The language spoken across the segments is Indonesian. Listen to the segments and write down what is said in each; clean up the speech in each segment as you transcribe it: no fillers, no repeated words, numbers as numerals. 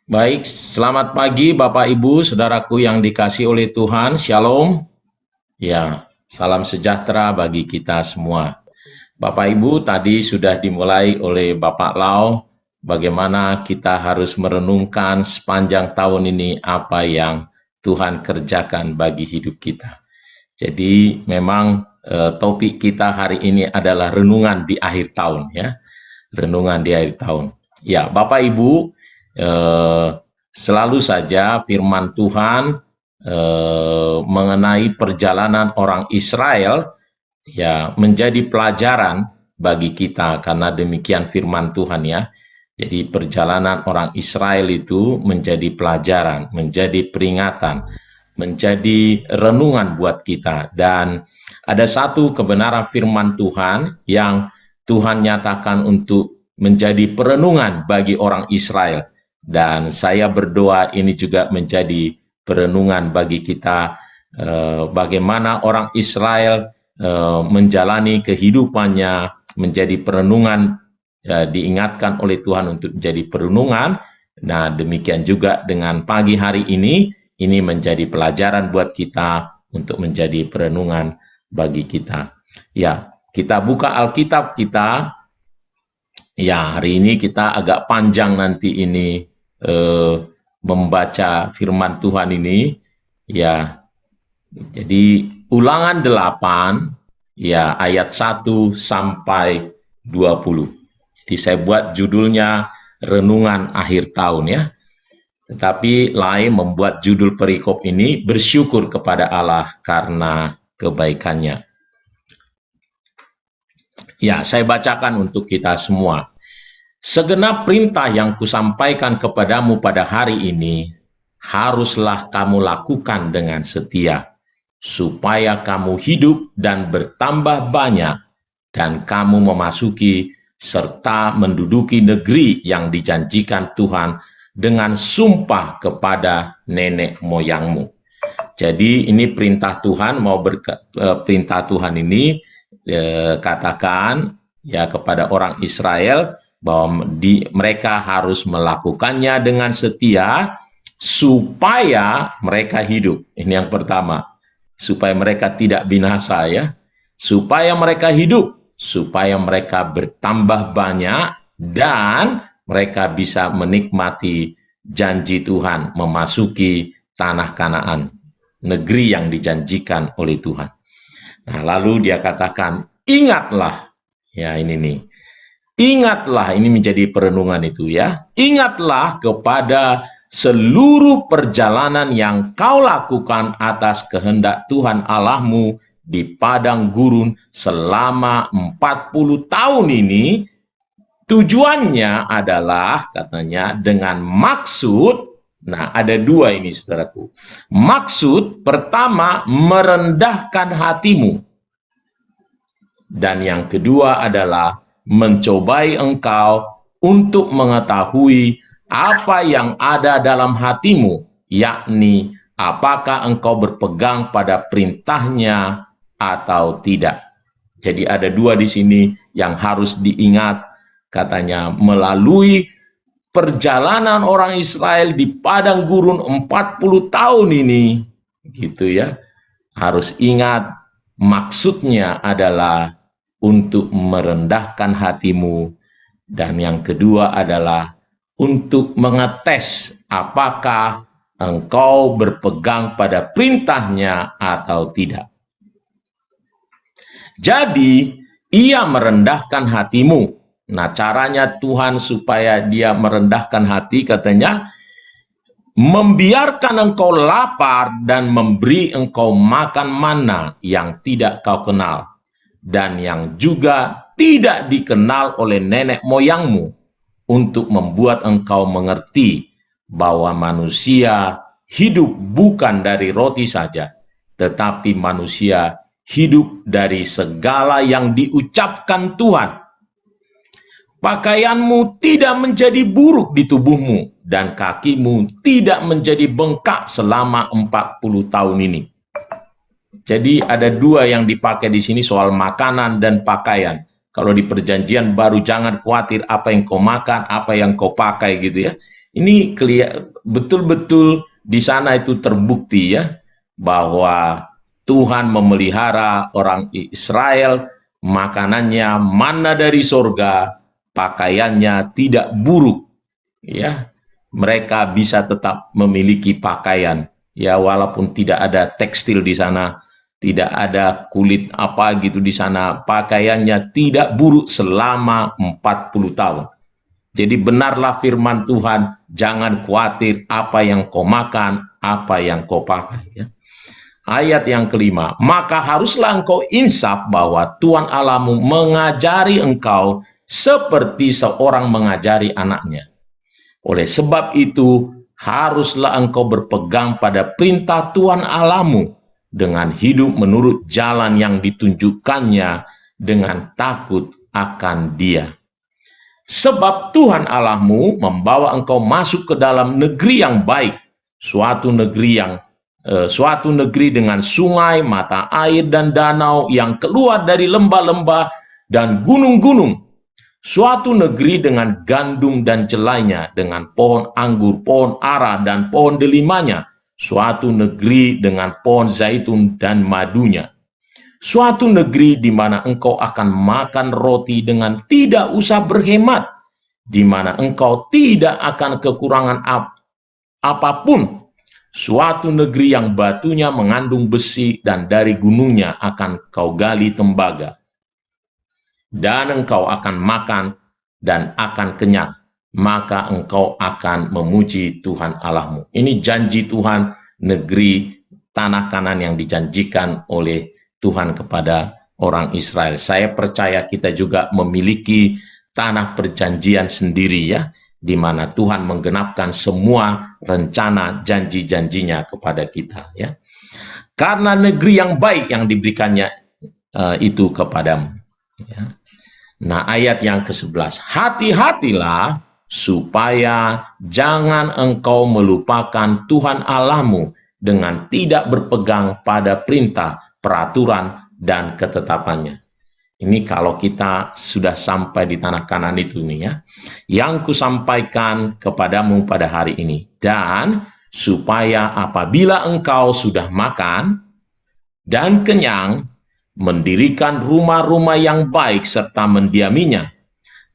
Baik, selamat pagi Bapak Ibu, saudaraku yang dikasih oleh Tuhan. Shalom. Ya, salam sejahtera bagi kita semua. Bapak Ibu, tadi sudah dimulai oleh Bapak Lau bagaimana kita harus merenungkan sepanjang tahun ini apa yang Tuhan kerjakan bagi hidup kita. Jadi memang topik kita hari ini adalah renungan di akhir tahun ya. Renungan di akhir tahun. Ya, Bapak Ibu, eh, selalu saja firman Tuhan mengenai perjalanan orang Israel ya menjadi pelajaran bagi kita karena demikian firman Tuhan ya. Jadi perjalanan orang Israel itu menjadi pelajaran, menjadi peringatan, menjadi renungan buat kita. Dan ada satu kebenaran firman Tuhan yang Tuhan nyatakan untuk menjadi perenungan bagi orang Israel. Dan saya berdoa ini juga menjadi perenungan bagi kita bagaimana orang Israel menjalani kehidupannya, menjadi perenungan, diingatkan oleh Tuhan untuk menjadi perenungan. Nah, demikian juga dengan pagi hari ini menjadi pelajaran buat kita untuk menjadi perenungan bagi kita. Ya, kita buka Alkitab kita. Ya, hari ini kita agak panjang nanti ini membaca firman Tuhan ini. Ya, jadi Ulangan 8 ya ayat 1 sampai 20. Jadi saya buat judulnya renungan akhir tahun ya. Tetapi lain membuat judul perikop ini bersyukur kepada Allah karena kebaikannya. Ya, saya bacakan untuk kita semua. Segenap perintah yang kusampaikan kepadamu pada hari ini, haruslah kamu lakukan dengan setia, supaya kamu hidup dan bertambah banyak, dan kamu memasuki serta menduduki negeri yang dijanjikan Tuhan dengan sumpah kepada nenek moyangmu. Jadi ini perintah Tuhan, perintah Tuhan ini katakan ya kepada orang Israel bahwa mereka harus melakukannya dengan setia supaya mereka hidup. Ini yang pertama, supaya mereka tidak binasa ya, supaya mereka hidup, supaya mereka bertambah banyak dan mereka bisa menikmati janji Tuhan memasuki tanah Kanaan, negeri yang dijanjikan oleh Tuhan. Nah, lalu dia katakan, ingatlah, ya ini nih, ingatlah, ini menjadi perenungan itu ya, ingatlah kepada seluruh perjalanan yang kau lakukan atas kehendak Tuhan Allahmu di padang gurun selama 40 tahun ini. Tujuannya adalah katanya dengan maksud, nah ada dua ini saudaraku. Maksud pertama merendahkan hatimu. Dan yang kedua adalah mencobai engkau untuk mengetahui apa yang ada dalam hatimu, yakni apakah engkau berpegang pada perintahnya atau tidak. Jadi ada dua di sini yang harus diingat, katanya melalui perjalanan orang Israel di padang gurun 40 tahun ini, gitu ya. Harus ingat maksudnya adalah untuk merendahkan hatimu, dan yang kedua adalah untuk mengetes apakah engkau berpegang pada perintahnya atau tidak. Jadi, ia merendahkan hatimu. Nah, caranya Tuhan supaya dia merendahkan hati, katanya, membiarkan engkau lapar dan memberi engkau makan mana yang tidak kau kenal, dan yang juga tidak dikenal oleh nenek moyangmu, untuk membuat engkau mengerti bahwa manusia hidup bukan dari roti saja, tetapi manusia hidup dari segala yang diucapkan Tuhan. Pakaianmu tidak menjadi buruk di tubuhmu, dan kakimu tidak menjadi bengkak selama 40 tahun ini. Jadi ada dua yang dipakai di sini soal makanan dan pakaian. Kalau di perjanjian baru jangan khawatir apa yang kau makan, apa yang kau pakai gitu ya. Ini betul-betul di sana itu terbukti ya, bahwa Tuhan memelihara orang Israel, makanannya mana dari sorga, pakaiannya tidak buruk, ya. Mereka bisa tetap memiliki pakaian, ya, walaupun tidak ada tekstil di sana, tidak ada kulit apa gitu di sana, pakaiannya tidak buruk selama 40 tahun. Jadi benarlah firman Tuhan, jangan khawatir apa yang kau makan, apa yang kau pakai. Ya. Ayat yang kelima, maka haruslah engkau insaf bahwa Tuhan Allahmu mengajari engkau seperti seorang mengajari anaknya. Oleh sebab itu, haruslah engkau berpegang pada perintah Tuhan Allahmu dengan hidup menurut jalan yang ditunjukkannya dengan takut akan Dia. Sebab Tuhan Allahmu membawa engkau masuk ke dalam negeri yang baik, suatu negeri dengan sungai, mata air dan danau yang keluar dari lembah-lembah dan gunung-gunung, suatu negeri dengan gandum dan jelainya, dengan pohon anggur, pohon ara dan pohon delimanya, suatu negeri dengan pohon zaitun dan madunya. Suatu negeri di mana engkau akan makan roti dengan tidak usah berhemat, di mana engkau tidak akan kekurangan apapun. Suatu negeri yang batunya mengandung besi dan dari gunungnya akan kau gali tembaga. Dan engkau akan makan dan akan kenyang, maka engkau akan memuji Tuhan Allahmu. Ini janji Tuhan, negeri tanah Kanan yang dijanjikan oleh Tuhan kepada orang Israel. Saya percaya kita juga memiliki tanah perjanjian sendiri ya, di mana Tuhan menggenapkan semua rencana janji-janjinya kepada kita ya. Karena negeri yang baik yang diberikannya itu kepadamu. Ya. Nah, ayat yang ke-11, hati-hatilah supaya jangan engkau melupakan Tuhan Allahmu dengan tidak berpegang pada perintah, peraturan, dan ketetapannya. Ini kalau kita sudah sampai di tanah Kanan itu nih ya, yang kusampaikan kepadamu pada hari ini. Dan supaya apabila engkau sudah makan dan kenyang, mendirikan rumah-rumah yang baik serta mendiaminya.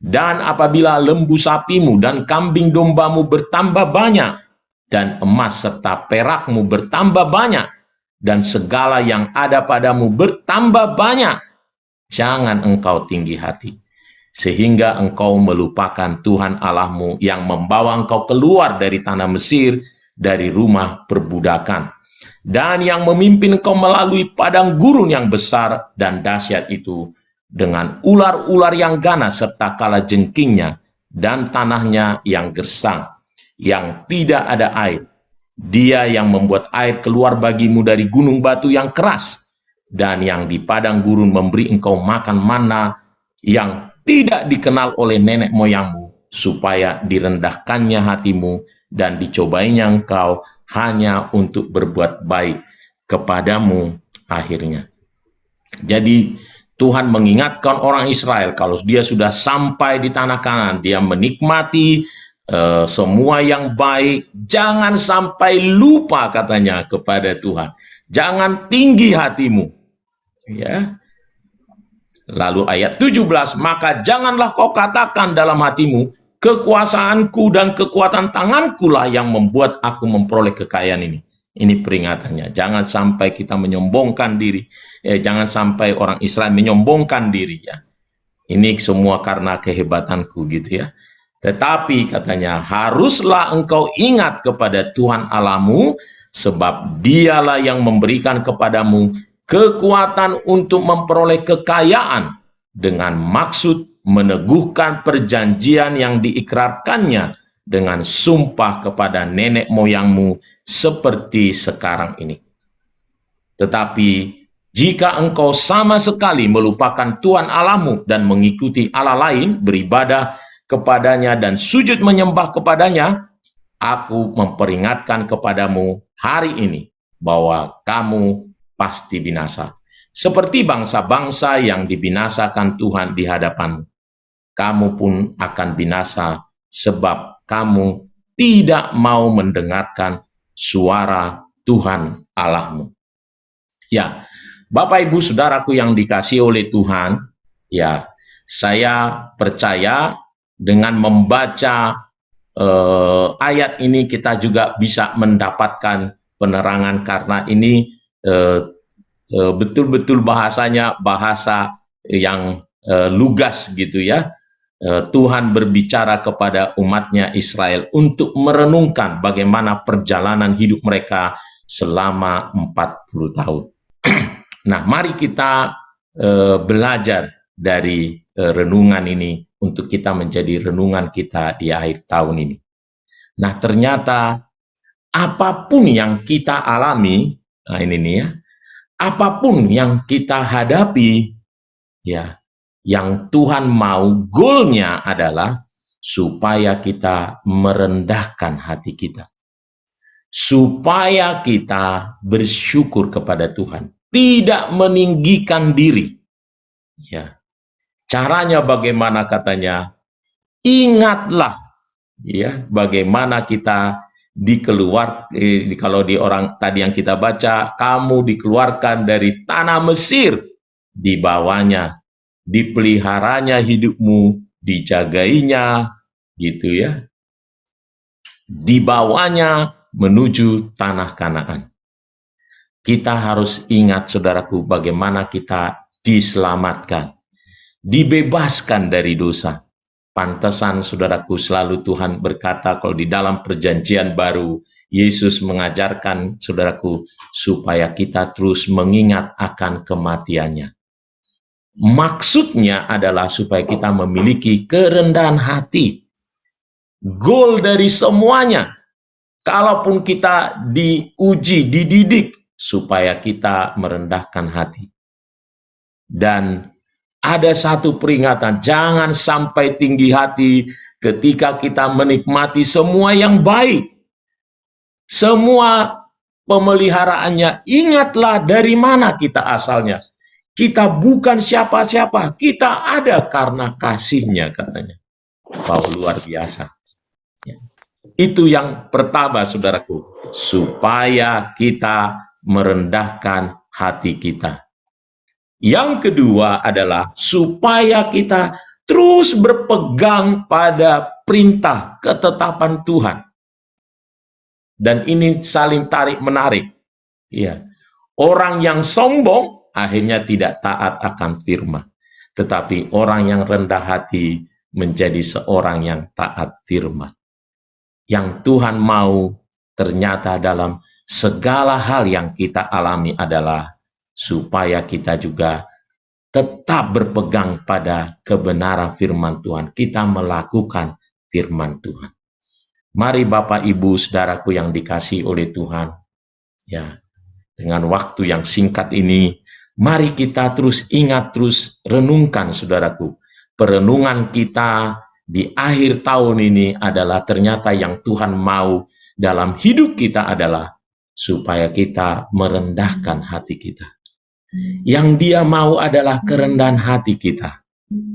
Dan apabila lembu sapimu dan kambing dombamu bertambah banyak, dan emas serta perakmu bertambah banyak, dan segala yang ada padamu bertambah banyak, jangan engkau tinggi hati, sehingga engkau melupakan Tuhan Allahmu yang membawa engkau keluar dari tanah Mesir, dari rumah perbudakan, dan yang memimpin engkau melalui padang gurun yang besar dan dahsyat itu, dengan ular-ular yang ganas serta kalajengkingnya, dan tanahnya yang gersang, yang tidak ada air. Dia yang membuat air keluar bagimu dari gunung batu yang keras, dan yang di padang gurun memberi engkau makan mana yang tidak dikenal oleh nenek moyangmu, supaya direndahkannya hatimu dan dicobainya engkau hanya untuk berbuat baik kepadamu akhirnya. Jadi Tuhan mengingatkan orang Israel kalau dia sudah sampai di tanah Kanan, dia menikmati semua yang baik, jangan sampai lupa katanya kepada Tuhan. Jangan tinggi hatimu. Ya. Lalu ayat 17, maka janganlah kau katakan dalam hatimu, kekuasaanku dan kekuatan tanganku lah yang membuat aku memperoleh kekayaan ini. Ini peringatannya. Jangan sampai kita menyombongkan diri. Jangan sampai orang Israel menyombongkan diri ya. Ini semua karena kehebatanku gitu ya. Tetapi katanya, haruslah engkau ingat kepada Tuhan Allahmu, sebab dialah yang memberikan kepadamu kekuatan untuk memperoleh kekayaan dengan maksud meneguhkan perjanjian yang diikrarkannya dengan sumpah kepada nenek moyangmu seperti sekarang ini. Tetapi jika engkau sama sekali melupakan Tuhan Allahmu dan mengikuti Allah lain, beribadah kepadanya dan sujud menyembah kepadanya, aku memperingatkan kepadamu hari ini bahwa kamu pasti binasa. Seperti bangsa-bangsa yang dibinasakan Tuhan di hadapanmu. Kamu pun akan binasa sebab kamu tidak mau mendengarkan suara Tuhan Allahmu. Ya, Bapak Ibu Saudaraku yang dikasihi oleh Tuhan, ya, saya percaya dengan membaca ayat ini kita juga bisa mendapatkan penerangan, karena ini betul-betul bahasanya bahasa yang lugas gitu ya. Tuhan berbicara kepada umatnya Israel untuk merenungkan bagaimana perjalanan hidup mereka selama 40 tahun. Nah, mari kita belajar dari renungan ini untuk kita menjadi renungan kita di akhir tahun ini. Nah, ternyata apapun yang kita alami, nah ini nih ya, apapun yang kita hadapi, ya, yang Tuhan mau, goalnya adalah supaya kita merendahkan hati kita, supaya kita bersyukur kepada Tuhan, tidak meninggikan diri. Ya, caranya bagaimana katanya? Ingatlah, ya, bagaimana kita kalau di orang tadi yang kita baca, kamu dikeluarkan dari tanah Mesir, dibawanya, dipeliharanya hidupmu, dijagainya, gitu ya, dibawanya menuju tanah Kanaan. Kita harus ingat, saudaraku, bagaimana kita diselamatkan, dibebaskan dari dosa. Pantesan, saudaraku, selalu Tuhan berkata kalau di dalam perjanjian baru, Yesus mengajarkan, saudaraku, supaya kita terus mengingat akan kematiannya. Maksudnya adalah supaya kita memiliki kerendahan hati. Goal dari semuanya, kalaupun kita diuji, dididik, supaya kita merendahkan hati. Dan ada satu peringatan, jangan sampai tinggi hati ketika kita menikmati semua yang baik, semua pemeliharaannya. Ingatlah dari mana kita asalnya. Kita bukan siapa-siapa, kita ada karena kasih-Nya, katanya. Wow, luar biasa. Ya. Itu yang pertama, saudaraku, supaya kita merendahkan hati kita. Yang kedua adalah supaya kita terus berpegang pada perintah ketetapan Tuhan. Dan ini saling tarik-menarik. Ya. Orang yang sombong akhirnya tidak taat akan firman. Tetapi orang yang rendah hati menjadi seorang yang taat firman. Yang Tuhan mau ternyata dalam segala hal yang kita alami adalah supaya kita juga tetap berpegang pada kebenaran firman Tuhan. Kita melakukan firman Tuhan. Mari Bapak Ibu Saudaraku yang dikasihi oleh Tuhan, ya, dengan waktu yang singkat ini, mari kita terus ingat, terus renungkan, saudaraku. Perenungan kita di akhir tahun ini adalah ternyata yang Tuhan mau dalam hidup kita adalah supaya kita merendahkan hati kita. Yang Dia mau adalah kerendahan hati kita.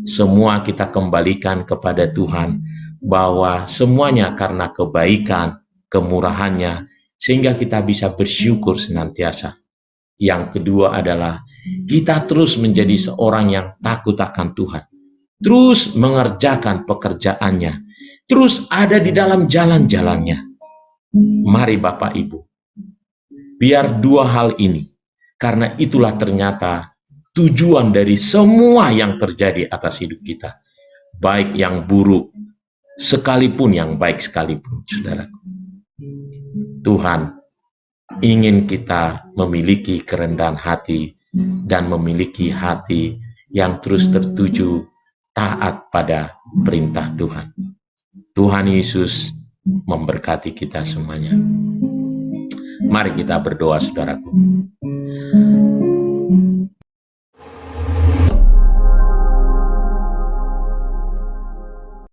Semua kita kembalikan kepada Tuhan, bahwa semuanya karena kebaikan, kemurahan-Nya, sehingga kita bisa bersyukur senantiasa. Yang kedua adalah kita terus menjadi seorang yang takut akan Tuhan, terus mengerjakan pekerjaannya, terus ada di dalam jalan-jalannya. Mari Bapak Ibu, biar dua hal ini, karena itulah ternyata tujuan dari semua yang terjadi atas hidup kita, baik yang buruk sekalipun yang baik sekalipun, saudaraku. Tuhan ingin kita memiliki kerendahan hati dan memiliki hati yang terus tertuju taat pada perintah Tuhan. Tuhan Yesus memberkati kita semuanya. Mari kita berdoa, saudaraku.